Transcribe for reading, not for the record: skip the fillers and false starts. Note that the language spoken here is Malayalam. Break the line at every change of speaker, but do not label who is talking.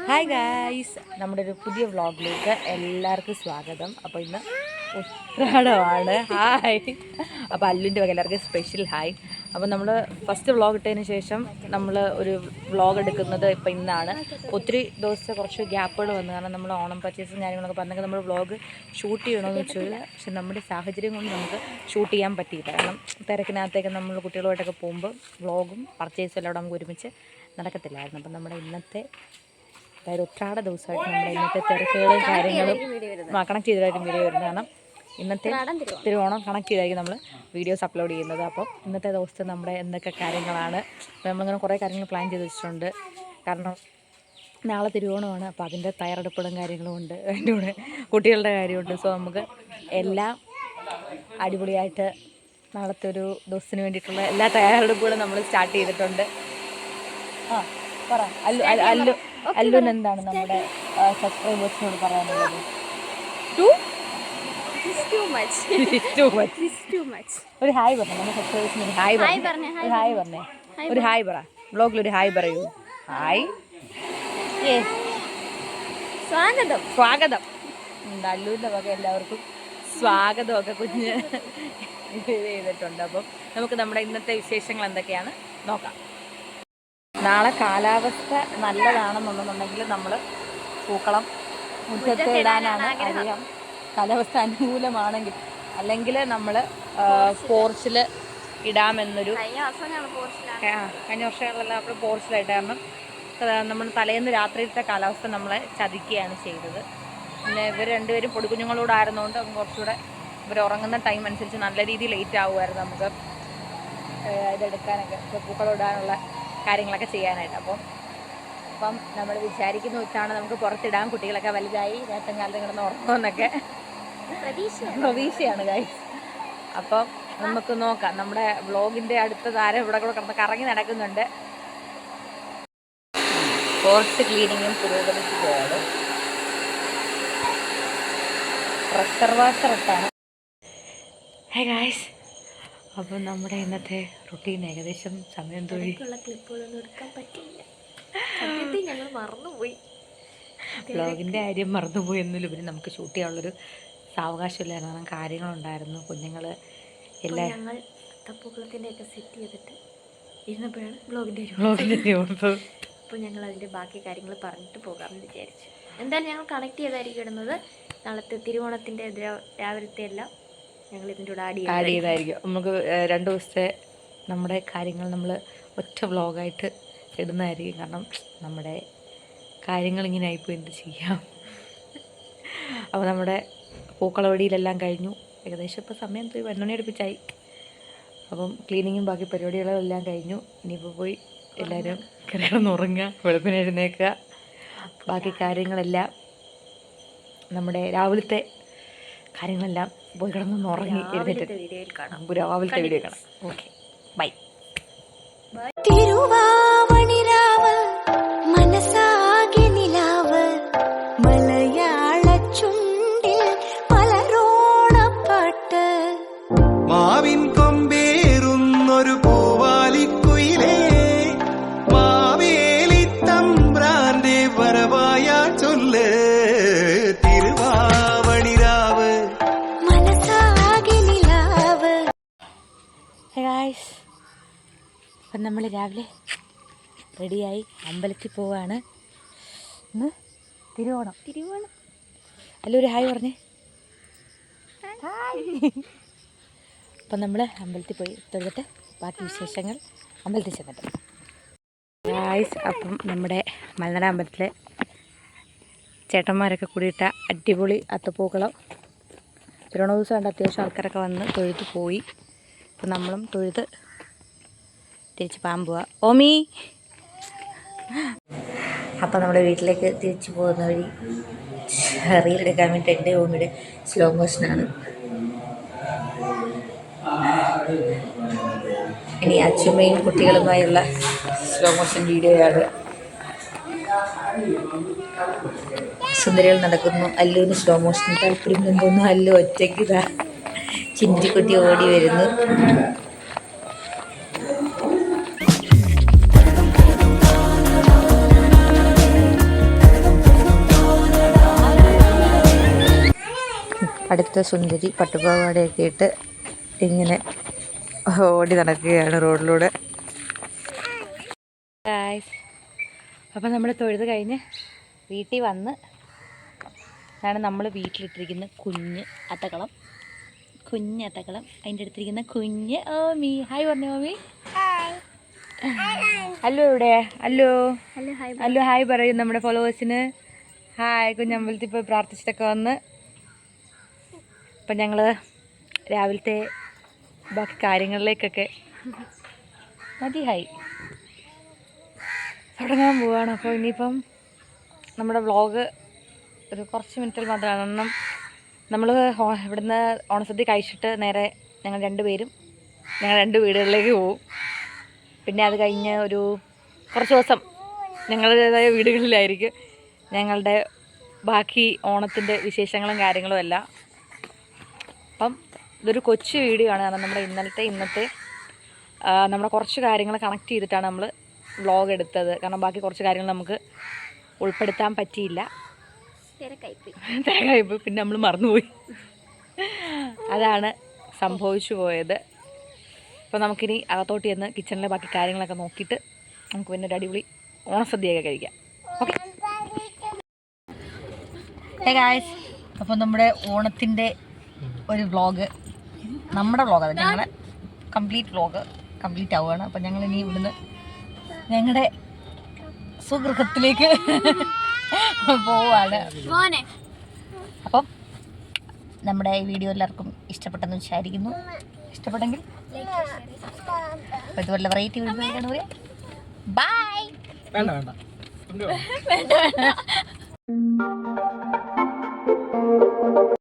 ഹായ് ഗായ്സ്, നമ്മുടെ ഒരു പുതിയ വ്ളോഗിലേക്ക് എല്ലാവർക്കും സ്വാഗതം. അപ്പോൾ ഇന്ന് ഉത്രാടമാണ്. ഹായ്. അപ്പോൾ അല്ലുവിൻ്റെ വക എല്ലാവർക്കും സ്പെഷ്യൽ ഹായ്. അപ്പോൾ നമ്മൾ ഫസ്റ്റ് വ്ളോഗ് ഇട്ടതിന് ശേഷം നമ്മൾ ഒരു വ്ളോഗ് എടുക്കുന്നത് ഇപ്പം ഇന്നാണ്. ഒത്തിരി ദിവസത്തെ കുറച്ച് ഗ്യാപ്പുകൾ വന്നു, കാരണം നമ്മൾ ഓണം പർച്ചേസും കാര്യങ്ങളൊക്കെ പറഞ്ഞെങ്കിൽ നമ്മൾ വ്ളോഗ് ഷൂട്ട് ചെയ്യണമെന്ന് വെച്ചാൽ, പക്ഷെ നമ്മുടെ സാഹചര്യം കൊണ്ട് നമുക്ക് ഷൂട്ട് ചെയ്യാൻ പറ്റിയില്ല. കാരണം തിരക്കിനകത്തേക്ക് നമ്മൾ കുട്ടികളുമായിട്ടൊക്കെ പോകുമ്പോൾ വ്ളോഗും പർച്ചേസും എല്ലാം നമുക്ക് ഒരുമിച്ച് നടക്കത്തില്ലായിരുന്നു. അപ്പം നമ്മുടെ ഇന്നത്തെ അതായത് ഉത്രാട ദിവസമായിട്ട് നമ്മുടെ ഇന്നത്തെ തിരക്കുകളും കാര്യങ്ങളും കണക്ട് ചെയ്തതായിട്ടും വീഡിയോ വരുന്നത്. കാരണം ഇന്നത്തെ തിരുവോണം കണക്ട് ചെയ്തായിരിക്കും നമ്മൾ വീഡിയോസ് അപ്ലോഡ് ചെയ്യുന്നത്. അപ്പോൾ ഇന്നത്തെ ദിവസത്തെ നമ്മുടെ എന്തൊക്കെ കാര്യങ്ങളാണ്, നമ്മളിങ്ങനെ കുറേ കാര്യങ്ങൾ പ്ലാൻ ചെയ്ത് വെച്ചിട്ടുണ്ട്. കാരണം നാളെ തിരുവോണമാണ്, അപ്പോൾ അതിൻ്റെ തയ്യാറെടുപ്പുകളും കാര്യങ്ങളും ഉണ്ട്, അതിൻ്റെ കൂടെ കുട്ടികളുടെ കാര്യമുണ്ട്. സോ നമുക്ക് എല്ലാം അടിപൊളിയായിട്ട് നാളത്തെ ഒരു ദിവസത്തിന് വേണ്ടിയിട്ടുള്ള എല്ലാ തയ്യാറെടുപ്പുകളും നമ്മൾ സ്റ്റാർട്ട് ചെയ്തിട്ടുണ്ട്. പറ അല്ലുവിന് എന്താണ് നമ്മുടെ സബ്സ്ക്രൈബേഴ്സിനോട് പറയാനുള്ളത്? ഒരു ഹായ് പറഞ്ഞേ, നമ്മുടെ സബ്സ്ക്രൈബേഴ്സിന് ഹായ് പറഞ്ഞേ, ഒരു ഹായ് പറ, ബ്ലോഗിലൊരു ഹായ് പറയൂ. ഹായ്, സ്വാഗതം. അല്ലുവിൻ്റെ വക എല്ലാവർക്കും സ്വാഗതമൊക്കെ കുഞ്ഞ് ഇത് ചെയ്തിട്ടുണ്ട്. അപ്പം നമുക്ക് നമ്മുടെ ഇന്നത്തെ വിശേഷങ്ങൾ എന്തൊക്കെയാണ് നോക്കാം. നാളെ കാലാവസ്ഥ നല്ലതാണെന്നുണ്ടെന്നുണ്ടെങ്കിൽ നമ്മൾ പൂക്കളം മുറ്റത്ത് ഇടാനാണ് ആഗ്രഹം. കാലാവസ്ഥ അനുകൂലമാണെങ്കിൽ, അല്ലെങ്കിൽ നമ്മൾ പോർച്ചിൽ ഇടാമെന്നൊരു കഴിഞ്ഞ വർഷങ്ങളിലെല്ലാം നമ്മൾ പോർച്ചിലായിട്ട്. കാരണം നമ്മൾ തലേന്ന് രാത്രിയിലത്തെ കാലാവസ്ഥ നമ്മളെ ചതിക്കുകയാണ് ചെയ്തത്. പിന്നെ ഇവർ രണ്ടുപേരും പൊടിക്കുഞ്ഞുങ്ങളോടായിരുന്നുകൊണ്ട് കുറച്ചുകൂടെ ഇവർ ഉറങ്ങുന്ന ടൈം അനുസരിച്ച് നല്ല രീതിയിൽ ലേറ്റ് ആകുമായിരുന്നു നമുക്ക് ഇതെടുക്കാനൊക്കെ, പൂക്കളം ഇടാനുള്ള കാര്യങ്ങളൊക്കെ ചെയ്യാനായിട്ട്. അപ്പം നമ്മൾ വിചാരിക്കുന്ന വെച്ചാണ് നമുക്ക് പുറത്തിടാൻ, കുട്ടികളൊക്കെ വലുതായി നേരത്തെ കാലത്ത് കിടന്ന് ഉറങ്ങുമെന്നൊക്കെ പ്രതീക്ഷയാണ് ഗൈസ്. അപ്പം നമുക്ക് നോക്കാം. നമ്മുടെ വ്ളോഗിൻ്റെ അടുത്ത താരം ഇവിടെ കൂടെ കിടന്ന് കറങ്ങി നടക്കുന്നുണ്ട്. പോർച്ച് ക്ലീനിങ്ങും പുരോഗമിക്കുകയാണ്. പ്രഷർ വാഷർ ഇട്ടാണ്. ഹേ ഗൈസ്, അപ്പം നമ്മുടെ ഇന്നത്തെ റുട്ടീൻ ഏകദേശം സമയം തൊഴിൽ
ക്ലിപ്പുകളൊന്നും എടുക്കാൻ പറ്റില്ല. ഞങ്ങൾ മറന്നുപോയി,
വ്ളോഗിൻ്റെ കാര്യം മറന്നുപോയി എന്നിലുപരി നമുക്ക് ഷൂട്ട് ചെയ്യാനുള്ളൊരു സാവകാശമില്ലായിരുന്നു. കാരണം കാര്യങ്ങളുണ്ടായിരുന്നു, കുഞ്ഞുങ്ങൾ എല്ലാം.
ഞങ്ങൾ തപ്പൂക്കളത്തിൻ്റെ ഒക്കെ സെറ്റ് ചെയ്തിട്ട് ഇരുന്നപ്പോഴാണ് വ്ളോഗിൻ്റെ അപ്പോൾ ഞങ്ങൾ അതിൻ്റെ ബാക്കി കാര്യങ്ങൾ പറഞ്ഞിട്ട് പോകാമെന്ന് വിചാരിച്ചു. എന്തായാലും ഞങ്ങൾ കണക്ട് ചെയ്തായിരിക്കും ഇടുന്നത്. നാളത്തെ തിരുവോണത്തിൻ്റെ രാവിലത്തെ എല്ലാം ഞങ്ങൾ ഇതിൻ്റെ കൂടെ ആഡ്
ചെയ്തായിരിക്കും. നമുക്ക് 2 ദിവസത്തെ നമ്മുടെ കാര്യങ്ങൾ നമ്മൾ ഒറ്റ വ്ളോഗായിട്ട് ഇടുന്നതായിരിക്കും. കാരണം നമ്മുടെ കാര്യങ്ങൾ ഇങ്ങനെ ആയിപ്പോൾ എന്ത് ചെയ്യാം. അപ്പോൾ നമ്മുടെ പൂക്കളവടിയിലെല്ലാം കഴിഞ്ഞു. ഏകദേശം ഇപ്പോൾ സമയം 11 മണി അടുപ്പിച്ചായി. അപ്പം ക്ലീനിങ്ങും ബാക്കി പരിപാടികളും എല്ലാം കഴിഞ്ഞു. ഇനിയിപ്പോൾ പോയി എല്ലാവരും കിടന്നുറങ്ങുക, വെളുപ്പിന് എഴുന്നേൽക്കുക, ബാക്കി കാര്യങ്ങളെല്ലാം നമ്മുടെ രാവിലത്തെ കാര്യങ്ങളെല്ലാം പോയി കിടന്നൊന്ന് ഉറങ്ങി എഴുന്നേറ്റ്
വീഡിയോയിൽ കാണാം.
രാവിലത്തെ വീഡിയോ കാണാം. Okay, bye.
മാവിൻ കൊമ്പേറുന്നൊരു പൂവാലിക്കുയിലേ, മാവേലി തമ്പ്രാന്റെ വരവായ ചൊല്ല്, തിരുവാവണിരാവ്
ഗായ്സ്. അപ്പം നമ്മൾ രാവിലെ റെഡിയായി അമ്പലത്തിൽ പോവാണ്. ഇന്ന് തിരുവോണം. അല്ലൊരു ഹായ് പറഞ്ഞേ. അപ്പം നമ്മൾ അമ്പലത്തിൽ പോയി തൊഴുതിട്ട് ബാക്കി വിശേഷങ്ങൾ അമ്പലത്തിൽ ചെന്നിട്ട്. ഗായ്സ്, അപ്പം നമ്മുടെ മലനട അമ്പലത്തിലെ ചേട്ടന്മാരൊക്കെ കൂടിയിട്ട അടിപൊളി അത്തപ്പൂക്കളം തിരുവോണ ദിവസം കണ്ട് അത്യാവശ്യം ആൾക്കാരൊക്കെ വന്ന് തൊഴുത് പോയി. അപ്പം നമ്മളും തൊഴുത് തിരിച്ച് പാമ്പുക. ഓമി. അപ്പം നമ്മുടെ വീട്ടിലേക്ക് തിരിച്ചു പോകുന്ന വഴി റീലെടുക്കാൻ വേണ്ടി എൻ്റെ ഓമിയുടെ സ്ലോ മോഷനാണ്. ഇനി അച്ഛമ്മയും കുട്ടികളുമായുള്ള സ്ലോ മോഷൻ വീഡിയോയാണ്. സുന്ദരികൾ നടക്കുന്നു. അല്ലുവിന് സ്ലോ മോഷൻ താല്പര്യം തോന്നുന്നു. അല്ലു ഒറ്റയ്ക്ക് ചിന്തിക്കുട്ടി ഓടി വരുന്നു. അടുത്ത സുന്ദരി പട്ടുപാവാടയൊക്കെ ഇട്ട് ഇങ്ങനെ ഓടി നടക്കുകയാണ് റോഡിലൂടെ. അപ്പം നമ്മൾ തൊഴുത് കഴിഞ്ഞ് വീട്ടിൽ വന്ന് ഇതാണ് നമ്മൾ വീട്ടിലിട്ടിരിക്കുന്ന കുഞ്ഞ് അത്തക്കളം. അതിൻ്റെ അടുത്തിരിക്കുന്ന കുഞ്ഞ് ഓമി. ഹായ് പറഞ്ഞു ഓമി. അല്ലോ ഇവിടെ അല്ലോ അല്ലോ ഹായ് പറയും നമ്മുടെ ഫോളോവേഴ്സിന്. ഹായ്. കുഞ്ഞമ്പലത്തിൽ പോയി പ്രാർത്ഥിച്ചിട്ടൊക്കെ വന്ന് അപ്പം ഞങ്ങൾ രാവിലത്തെ ബാക്കി കാര്യങ്ങളിലേക്കൊക്കെ മതി ഹായ് തുടങ്ങാൻ പോവുകയാണ്. അപ്പോൾ ഇനിയിപ്പം നമ്മുടെ വ്ളോഗ് ഒരു കുറച്ച് മിനിറ്റിൽ മാത്രമാണ്. കാരണം നമ്മൾ ഇവിടുന്ന് ഓണസദ്യ കഴിച്ചിട്ട് നേരെ ഞങ്ങൾ രണ്ട് വീടുകളിലേക്ക് പോവും. പിന്നെ അത് കഴിഞ്ഞ് ഒരു കുറച്ച് ദിവസം ഞങ്ങളുടേതായ വീടുകളിലായിരിക്കും ഞങ്ങളുടെ ബാക്കി ഓണത്തിൻ്റെ വിശേഷങ്ങളും കാര്യങ്ങളും എല്ലാം. അപ്പം ഇതൊരു കൊച്ചു വീഡിയോ ആണ്. കാരണം നമ്മുടെ ഇന്നത്തെ നമ്മുടെ കുറച്ച് കാര്യങ്ങൾ കണക്ട് ചെയ്തിട്ടാണ് നമ്മൾ വ്ളോഗ് എടുത്തത്. കാരണം ബാക്കി കുറച്ച് കാര്യങ്ങൾ നമുക്ക് ഉൾപ്പെടുത്താൻ പറ്റിയില്ല. തിരക്കായിപ്പോയി. പിന്നെ നമ്മൾ മറന്നുപോയി. അതാണ് സംഭവിച്ചു പോയത്. അപ്പോൾ നമുക്കിനി അകത്തോട്ട് ചെന്ന് കിച്ചണിലെ ബാക്കി കാര്യങ്ങളൊക്കെ നോക്കിയിട്ട് നമുക്ക് പിന്നെ ഒരു അടിപൊളി ഓണസദ്യയൊക്കെ കഴിക്കാം. ഓക്കെ ഗായ്സ്, അപ്പോൾ നമ്മുടെ ഓണത്തിൻ്റെ ഒരു വ്ളോഗ്, നമ്മുടെ വ്ളോഗ്, അത് ഞങ്ങളുടെ കംപ്ലീറ്റ് ആവുകയാണ്. അപ്പം ഞങ്ങളിനി ഇവിടുന്ന് ഞങ്ങളുടെ സുഗൃഹത്തിലേക്ക് പോവാണ്. അപ്പം നമ്മുടെ ഈ വീഡിയോ എല്ലാവർക്കും ഇഷ്ടപ്പെട്ടെന്ന് വിചാരിക്കുന്നു. ഇഷ്ടപ്പെട്ടെങ്കിൽ ഇതുപോലെ വെറൈറ്റി വീഡിയോ ബൈ. വേണ്ട